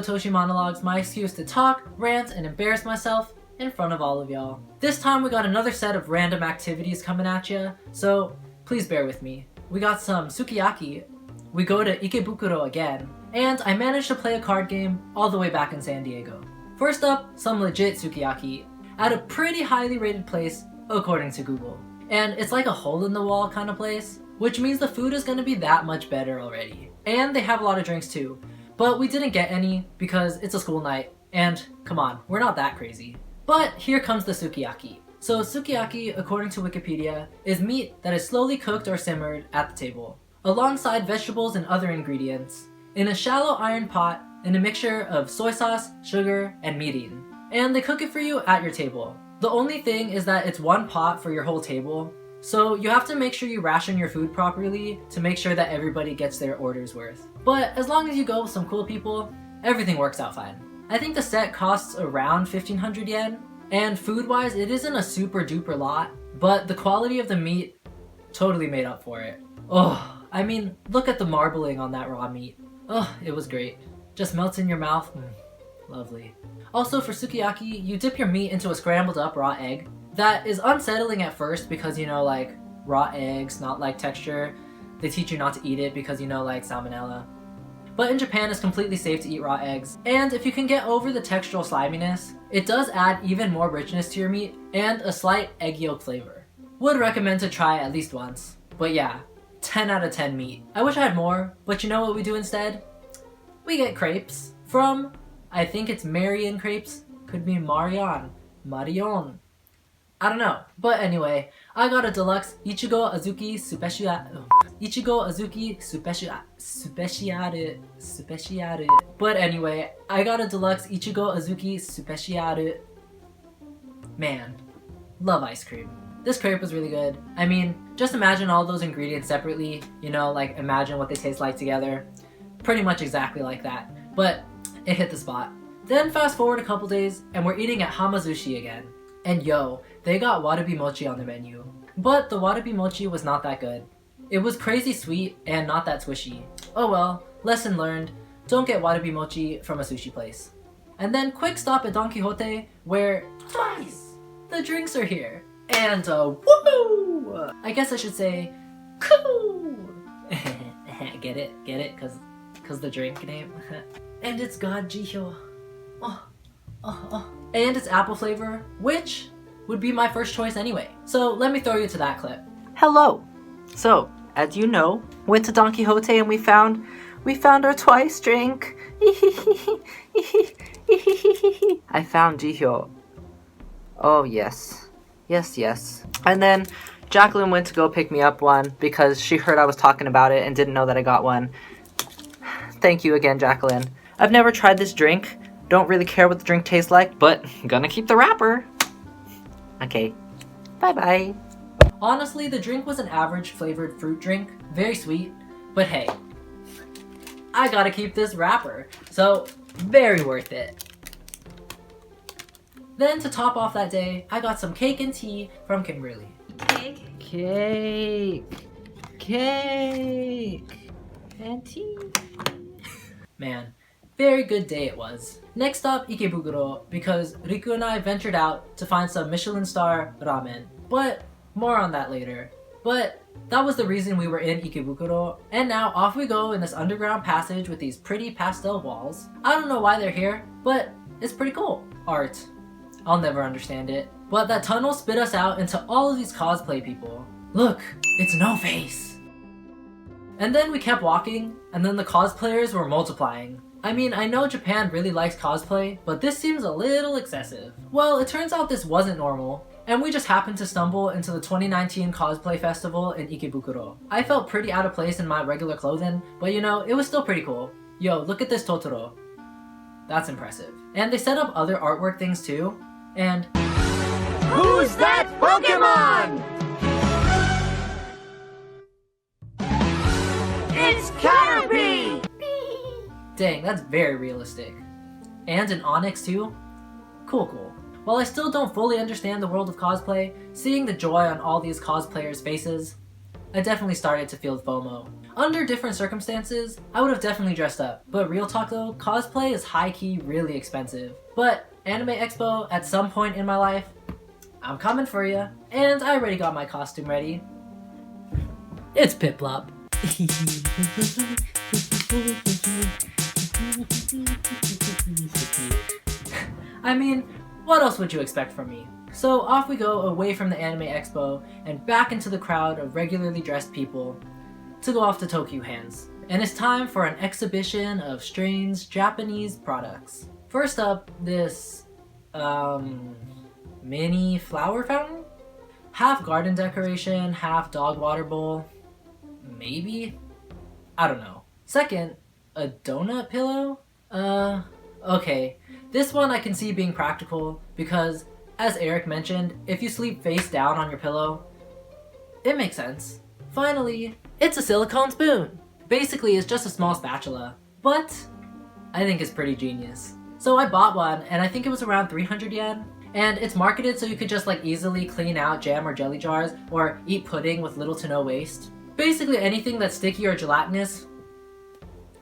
Otoshi Monologues, my excuse to talk, rant, and embarrass myself in front of all of y'all. This time we got another set of random activities coming at ya, so please bear with me. We got some Sukiyaki, we go to Ikebukuro again, and I managed to play a card game all the way back in San Diego. First up, some legit Sukiyaki at a pretty highly rated place according to Google. And it's like a hole-in-the-wall kind of place, which means the food is going to be that much better already. And they have a lot of drinks too, but we didn't get any because it's a school night, and come on, we're not that crazy. But here comes the Sukiyaki. So Sukiyaki, according to Wikipedia, is meat that is slowly cooked or simmered at the table, alongside vegetables and other ingredients, in a shallow iron pot in a mixture of soy sauce, sugar, and mirin. And they cook it for you at your table. The only thing is that it's one pot for your whole table, so you have to make sure you ration your food properly to make sure that everybody gets their order's worth. But as long as you go with some cool people, everything works out fine. I think the set costs around 1500 yen, and food-wise it isn't a super duper lot, but the quality of the meat totally made up for it. Oh, I mean, look at the marbling on that raw meat. Oh, it was great. Just melts in your mouth. Lovely. Also for Sukiyaki, you dip your meat into a scrambled up raw egg. That is unsettling at first because, you know, like, raw eggs, not like texture. They teach you not to eat it because, you know, like salmonella. But in Japan, it's completely safe to eat raw eggs. And if you can get over the textural sliminess, it does add even more richness to your meat and a slight egg yolk flavor. Would recommend to try at least once. But yeah, 10 out of 10 meat. I wish I had more, but you know what we do instead? We get crepes from, I think it's Marion Crepes, could be Marion. I don't know. But anyway, I got a deluxe Ichigo Azuki Speciale. But anyway, I got a deluxe Ichigo Azuki Speciale. Man, love ice cream. This crepe was really good. I mean, just imagine all those ingredients separately, you know, like imagine what they taste like together. Pretty much exactly like that, but it hit the spot. Then fast forward a couple days and we're eating at Hamazushi again. And yo, they got warabi mochi on the menu. But the warabi mochi was not that good. It was crazy sweet and not that swishy. Oh well, lesson learned, don't get warabi mochi from a sushi place. And then quick stop at Don Quixote where twice the drinks are here. And woo! I guess I should say, cool! Get it? Cause the drink name. And it's God Jihyo. And it's apple flavor, which would be my first choice anyway. So let me throw you to that clip. Hello. So, as you know, went to Don Quixote and we found our twice drink. I found Jihyo. Oh yes. Yes. And then Jacqueline went to go pick me up one because she heard I was talking about it and didn't know that I got one. Thank you again, Jacqueline. I've never tried this drink. Don't really care what the drink tastes like, but gonna keep the wrapper. Okay, bye-bye. Honestly, the drink was an average flavored fruit drink, very sweet, but hey, I gotta keep this wrapper, so very worth it. Then to top off that day, I got some cake and tea from Kimberly. Cake and tea. Man, very good day it was. Next stop, Ikebukuro, because Riku and I ventured out to find some Michelin star ramen. But more on that later. But that was the reason we were in Ikebukuro, and now off we go in this underground passage with these pretty pastel walls. I don't know why they're here, but it's pretty cool. Art. I'll never understand it. But that tunnel spit us out into all of these cosplay people. Look, it's No Face. And then we kept walking, and then the cosplayers were multiplying. I mean, I know Japan really likes cosplay, but this seems a little excessive. Well, it turns out this wasn't normal, and we just happened to stumble into the 2019 cosplay festival in Ikebukuro. I felt pretty out of place in my regular clothing, but you know, it was still pretty cool. Yo, look at this Totoro. That's impressive. And they set up other artwork things too, and... Who's that Pokemon? It's Caterpie! Dang, that's very realistic. And an Onyx too? Cool. While I still don't fully understand the world of cosplay, seeing the joy on all these cosplayers' faces, I definitely started to feel FOMO. Under different circumstances, I would have definitely dressed up, but real talk though, cosplay is high-key really expensive. But Anime Expo, at some point in my life, I'm coming for ya, and I already got my costume ready. It's Piplop. I mean, what else would you expect from me? So off we go away from the Anime Expo and back into the crowd of regularly dressed people to go off to Tokyo Hands. And it's time for an exhibition of strange Japanese products. First up, this mini flower fountain? Half garden decoration, half dog water bowl. Maybe? I don't know. Second, a donut pillow? Okay. This one I can see being practical because, as Eric mentioned, if you sleep face down on your pillow, it makes sense. Finally, it's a silicone spoon. Basically, it's just a small spatula, but I think it's pretty genius. So I bought one, and I think it was around 300 yen. And it's marketed so you could just like easily clean out jam or jelly jars or eat pudding with little to no waste. Basically anything that's sticky or gelatinous,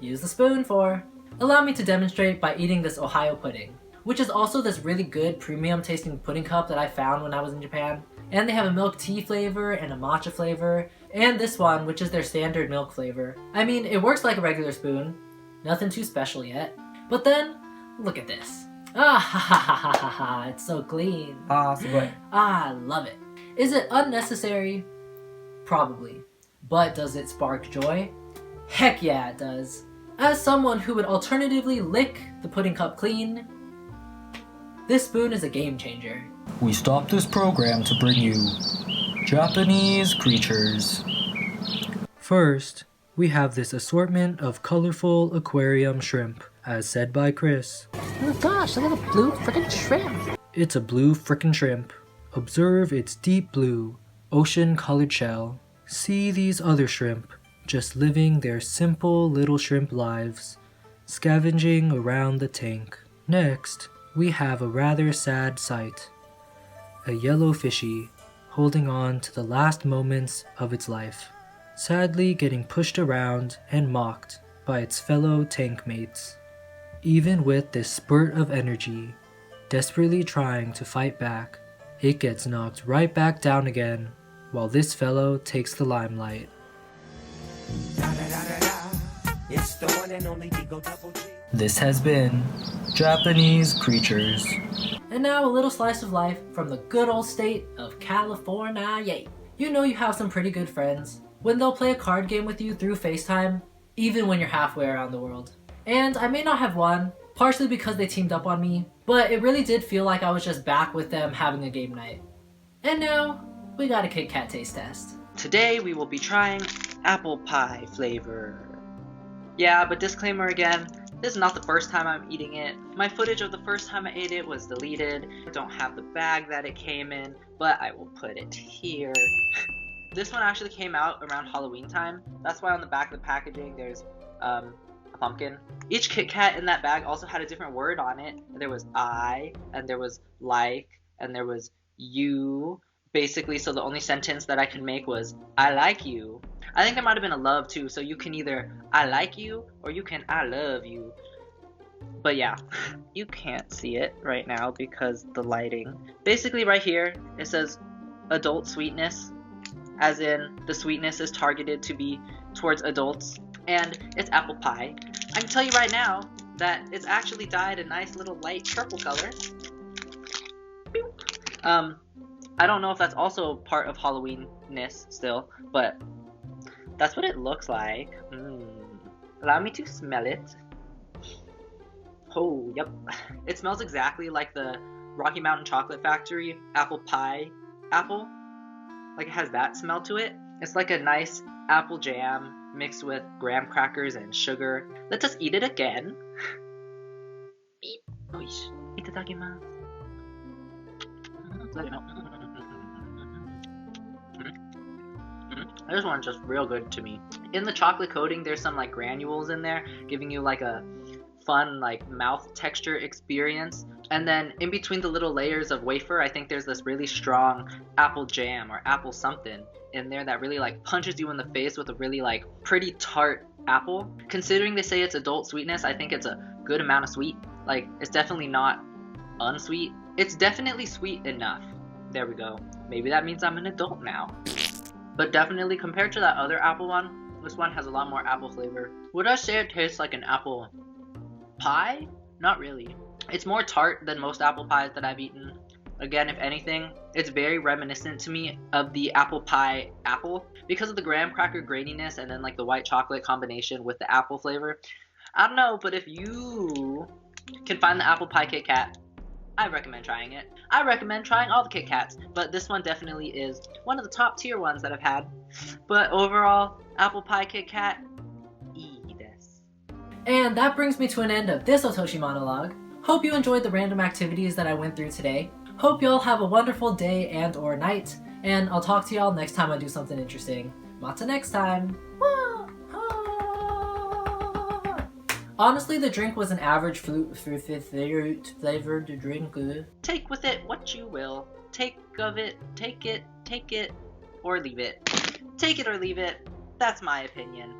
use the spoon for. Allow me to demonstrate by eating this Ohio pudding, which is also this really good premium tasting pudding cup that I found when I was in Japan. And they have a milk tea flavor and a matcha flavor, and this one, which is their standard milk flavor. I mean, it works like a regular spoon, nothing too special yet. But then, look at this. Ah ha ha ha ha ha ha, it's so clean. Ah, sugoi. Ah, I love it. Is it unnecessary? Probably. But does it spark joy? Heck yeah, it does. As someone who would alternatively lick the pudding cup clean, this spoon is a game changer. We stopped this program to bring you Japanese creatures. First, we have this assortment of colorful aquarium shrimp, as said by Chris. Oh gosh, a little blue frickin' shrimp. It's a blue frickin' shrimp. Observe its deep blue, ocean-colored shell. See these other shrimp, just living their simple little shrimp lives, scavenging around the tank. Next, we have a rather sad sight. A yellow fishy holding on to the last moments of its life, sadly getting pushed around and mocked by its fellow tank mates. Even with this spurt of energy, desperately trying to fight back, it gets knocked right back down again while this fellow takes the limelight. This has been Japanese Creatures. And now a little slice of life from the good old state of California. Yay! You know you have some pretty good friends when they'll play a card game with you through FaceTime, even when you're halfway around the world. And I may not have won, partially because they teamed up on me, but it really did feel like I was just back with them having a game night. And now, we got a KitKat taste test. Today we will be trying apple pie flavor. Yeah, but disclaimer again, this is not the first time I'm eating it. My footage of the first time I ate it was deleted. I don't have the bag that it came in, but I will put it here. This one actually came out around Halloween time. That's why on the back of the packaging there's a pumpkin. Each Kit Kat in that bag also had a different word on it. There was I, and there was like, and there was you. Basically, so the only sentence that I could make was, I like you. I think there might have been a love too, so you can either I like you or you can I love you. But yeah, you can't see it right now because the lighting. Basically right here, it says adult sweetness, as in the sweetness is targeted to be towards adults, and it's apple pie. I can tell you right now that it's actually dyed a nice little light purple color. I don't know if that's also part of Halloween-ness still, but that's what it looks like. Allow me to smell it. Oh, yep. It smells exactly like the Rocky Mountain Chocolate Factory apple pie apple. Like it has that smell to it. It's like a nice apple jam mixed with graham crackers and sugar. Let us eat it again. Beep. Oish. Itadakimasu. This one's just real good to me. In the chocolate coating, there's some like granules in there, giving you like a fun like mouth texture experience. And then in between the little layers of wafer, I think there's this really strong apple jam or apple something in there that really like punches you in the face with a really like pretty tart apple. Considering they say it's adult sweetness, I think it's a good amount of sweet. Like, it's definitely not unsweet. It's definitely sweet enough. There we go. Maybe that means I'm an adult now. But definitely compared to that other apple one, this one has a lot more apple flavor. Would I say it tastes like an apple pie? Not really. It's more tart than most apple pies that I've eaten. Again, if anything, it's very reminiscent to me of the apple pie apple because of the graham cracker graininess and then like the white chocolate combination with the apple flavor. I don't know, but if you can find the apple pie KitKat, I recommend trying it. I recommend trying all the KitKats, but this one definitely is one of the top tier ones that I've had. But overall, apple pie KitKat, eat this. And that brings me to an end of this Otoshi monologue. Hope you enjoyed the random activities that I went through today. Hope y'all have a wonderful day and or night, and I'll talk to y'all next time I do something interesting. Mata next time! Honestly, the drink was an average flavored drink. Take with it what you will. Take it, or leave it. Take it or leave it. That's my opinion.